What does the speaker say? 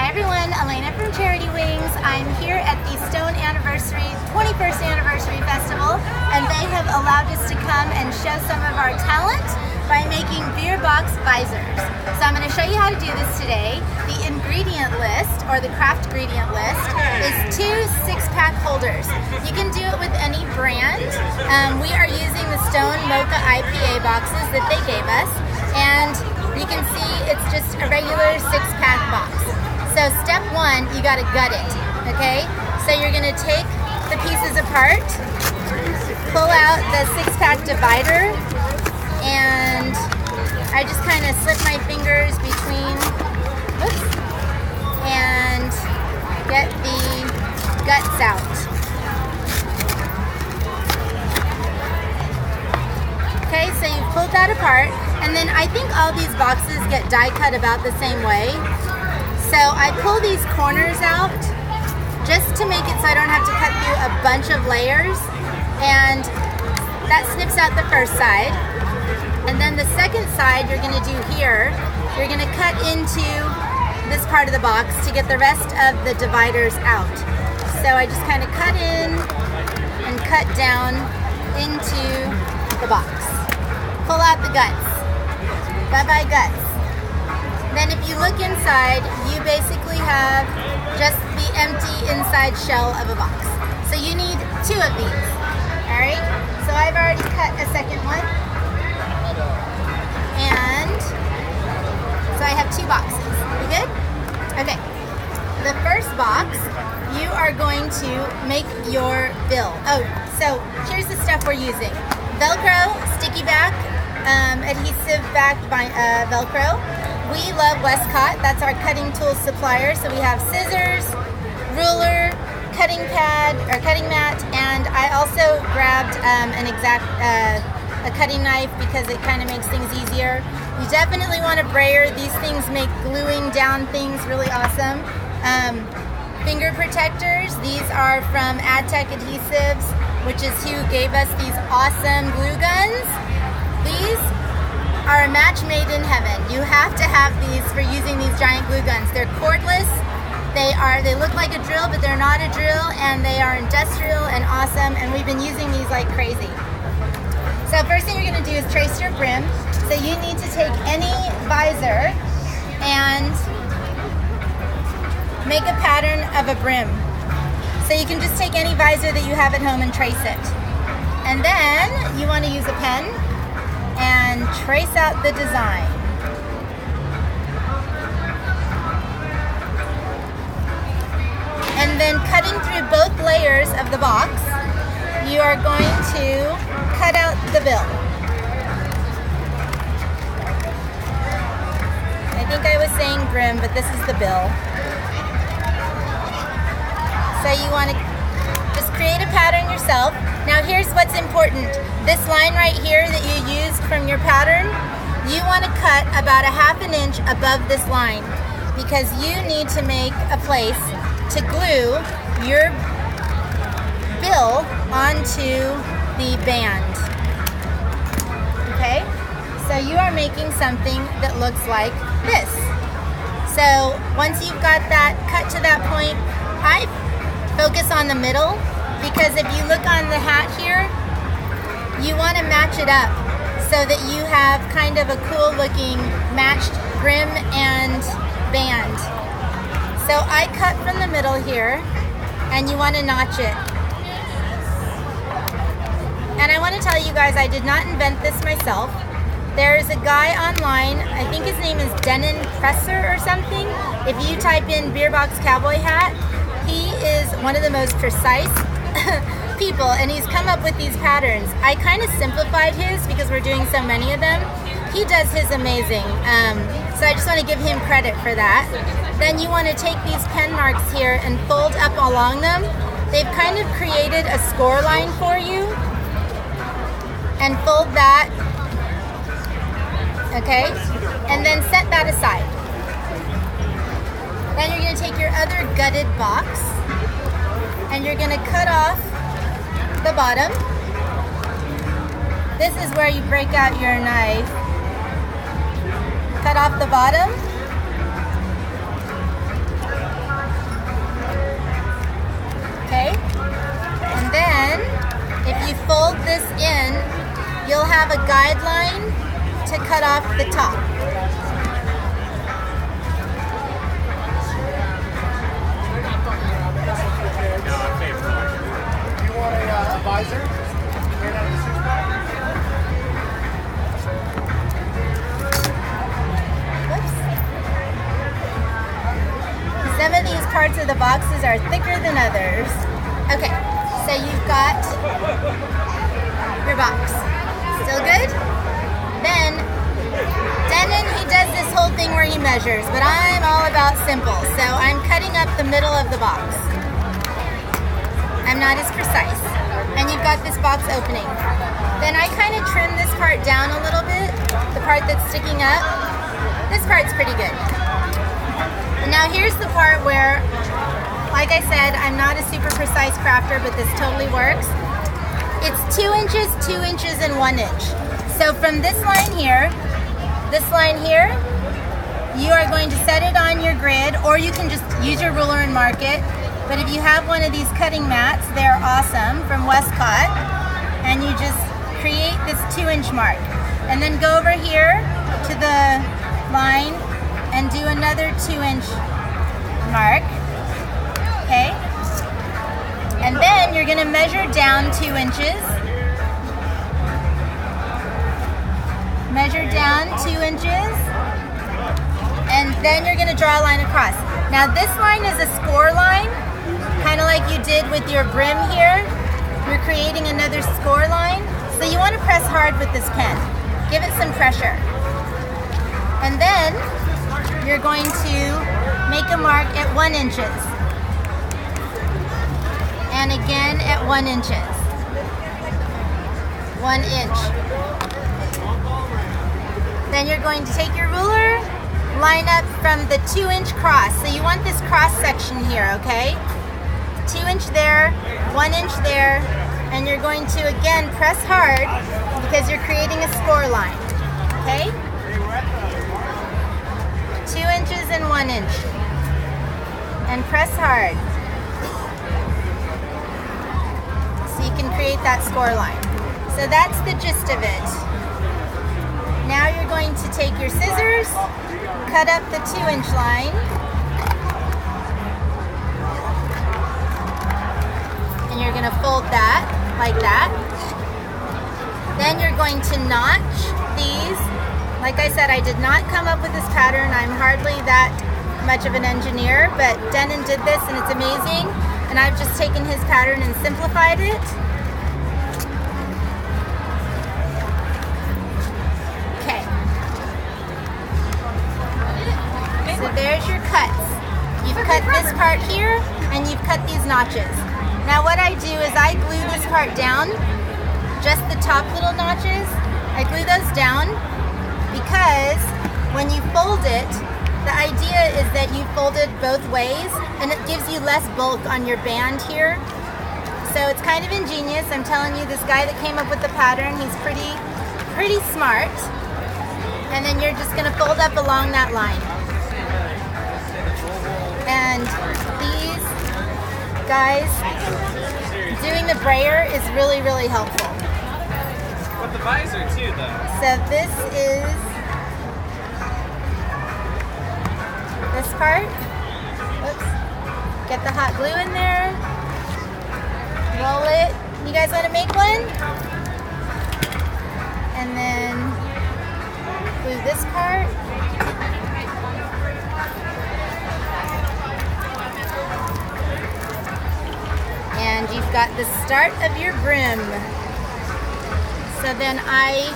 Hi everyone, Elena from Charity Wings. I'm here at the Stone Anniversary 21st Anniversary Festival, and they have allowed us to come and show some of our talent by making beer box visors. So I'm going to show you how to do this today. The ingredient list, or the craft ingredient list, is 2 6-pack holders. You can do it with any brand. We are using the Stone Mocha IPA boxes that they gave us, and you can see it's just a regular 6-pack box. So step 1, you gotta gut it, okay? So you're gonna take the pieces apart, pull out the 6-pack divider, and I just kind of slip my fingers between, and get the guts out. Okay, so you've pulled that apart, and then I think all these boxes get die cut about the same way. So I pull these corners out just to make it so I don't have to cut through a bunch of layers, and that snips out the first side. And then the second side you're gonna do here, you're gonna cut into this part of the box to get the rest of the dividers out. So I just kind of cut in and cut down into the box. Pull out the guts. Bye-bye guts. Then if you look inside, you basically have just the empty inside shell of a box. So you need 2 of these, all right? So I've already cut a second one. And so I have 2 boxes. You good? Okay. The first box, you are going to make your bill. Oh, so here's the stuff we're using. Velcro, sticky back, adhesive back Velcro. We love Westcott, that's our cutting tools supplier. So we have scissors, ruler, cutting pad, or cutting mat, and I also grabbed a cutting knife because it kind of makes things easier. You definitely want a brayer. These things make gluing down things really awesome. Finger protectors, these are from AdTech Adhesives, which is who gave us these awesome glue guns. These are a match made in heaven. You have to have these for using these giant glue guns. They're cordless. They look like a drill, but they're not a drill, and they are industrial and awesome, and we've been using these like crazy. So first thing you're gonna do is trace your brim. So you need to take any visor and make a pattern of a brim. So you can just take any visor that you have at home and trace it. And then you want to use a pen and trace out the design. And then cutting through both layers of the box, you are going to cut out the bill. I think I was saying brim, but this is the bill. So you want to just create a pattern yourself. Now here's what's important. This line right here that you used from your pattern, you want to cut about a ½ inch above this line, because you need to make a place to glue your bill onto the band. Okay? So you are making something that looks like this. So once you've got that cut to that point, I focus on the middle, because if you look on the hat here, you want to match it up so that you have kind of a cool looking matched brim and band. So I cut from the middle here, and you want to notch it. And I want to tell you guys, I did not invent this myself. There's a guy online, I think his name is Denon Presser or something. If you type in beer box cowboy hat, he is one of the most precise people, and he's come up with these patterns. I kind of simplified his because we're doing so many of them. He does his amazing, so I just want to give him credit for that. Then you want to take these pen marks here and fold up along them. They've kind of created a score line for you, and fold that, okay? And then set that aside. Then you're going to take your other gutted box, and you're going to cut off the bottom. This is where you break out your knife. Cut off the bottom. have a guideline to cut off the top. You want a visor? Whoops. Some of these parts of the boxes are thicker than others. Okay, so you've got your box. Still good? Then, Denon, he does this whole thing where he measures, but I'm all about simple. So I'm cutting up the middle of the box. I'm not as precise. And you've got this box opening. Then I kind of trim this part down a little bit, the part that's sticking up. This part's pretty good. And now here's the part where, like I said, I'm not a super precise crafter, but this totally works. It's 2 inches, 2 inches, and 1 inch. So from this line here, you are going to set it on your grid, or you can just use your ruler and mark it. But if you have one of these cutting mats, they're awesome from Westcott, and you just create this 2 inch mark. And then go over here to the line and do another 2 inch mark, okay? And then you're gonna measure down 2 inches. Measure down 2 inches. And then you're gonna draw a line across. Now this line is a score line, kind of like you did with your brim here. You're creating another score line. So you wanna press hard with this pen. Give it some pressure. And then you're going to make a mark at 1 inches. And again at 1 inches. 1 inch. Then you're going to take your ruler, line up from the 2 inch cross. So you want this cross section here, okay? 2 inch there, 1 inch there, and you're going to again press hard because you're creating a score line, okay? 2 inches and 1 inch. And press hard. So you can create that score line. So that's the gist of it. Now you're going to take your scissors, cut up the 2 inch line, and you're going to fold that like that. Then you're going to notch these. Like I said, I did not come up with this pattern. I'm hardly that much of an engineer, but Denon did this and it's amazing. And I've just taken his pattern and simplified it. Okay. So there's your cuts. You've cut this part here and you've cut these notches. Now what I do is I glue this part down, just the top little notches. I glue those down because when you fold it, the idea is that you fold it both ways and it gives you less bulk on your band here. So it's kind of ingenious. I'm telling you, this guy that came up with the pattern, he's pretty smart. And then you're just gonna fold up along that line. And these guys, doing the brayer is really, really helpful. With the visor too, though. So this is this part. Oops. Get the hot glue in there. Roll it. You guys want to make one? And then glue this part. And you've got the start of your brim. So then I